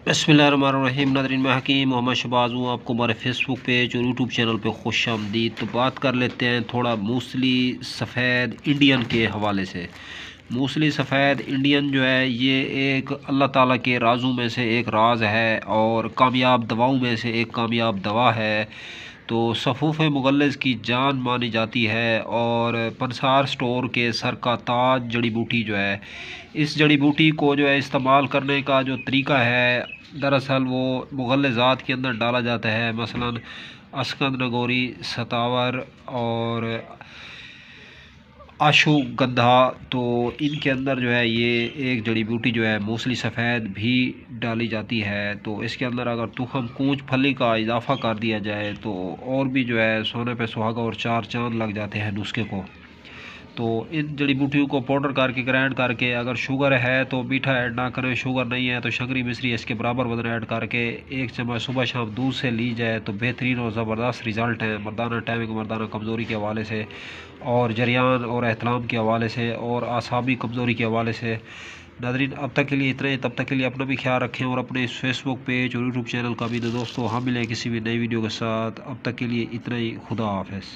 बिस्मिल्लाहिर्रहमानिर्रहीम। नाज़रीन, मैं हकीम मोहम्मद शहबाज हूँ। आपको हमारे फेसबुक पेज और यूट्यूब चैनल पे खुश आमदीद। तो बात कर लेते हैं थोड़ा मूसली सफ़ेद इंडियन के हवाले से। मूसली सफ़ेद इंडियन जो है ये एक अल्लाह ताला के राज़ों में से एक राज है और कामयाब दवाओं में से एक कामयाब दवा है। तो सफ़ूफ़ मुगल्लिज़ की जान मानी जाती है और पंसार स्टोर के सर का ताज जड़ी बूटी जो है, इस जड़ी बूटी को जो है इस्तेमाल करने का जो तरीका है, दरअसल वो मुग़ल्लिज़ात के अंदर डाला जाता है। मसलन अस्कंद नगोरी, सतावर और अश्वगंधा। तो इनके अंदर जो है ये एक जड़ी बूटी जो है मूसली सफ़ेद भी डाली जाती है। तो इसके अंदर अगर तुखम कूच फली का इजाफ़ा कर दिया जाए तो और भी जो है सोने पे सुहागा और चार चांद लग जाते हैं नुस्खे को। तो इन जड़ी बूटियों को पाउडर करके ग्राइंड करके, अगर शुगर है तो मीठा ऐड ना करें, शुगर नहीं है तो शंकरी मिश्री इसके बराबर वजन ऐड करके 1 चम्मच सुबह शाम दूध से ली जाए तो बेहतरीन और ज़बरदस्त रिज़ल्ट हैं मर्दाना टाइमिंग, मर्दाना कमज़ोरी के हवाले से और जरियान और एहतलाम के हवाले से और आसाबी कमज़ोरी के हवाले से। नाज़रीन, अब तक के लिए इतना ही। तब तक के लिए अपना भी ख्याल रखें और अपने इस फेसबुक पेज और यूट्यूब चैनल का भी। तो दोस्तों, हम मिलें किसी भी नई वीडियो के साथ। अब तक के लिए इतना ही। खुदा हाफ़िज़।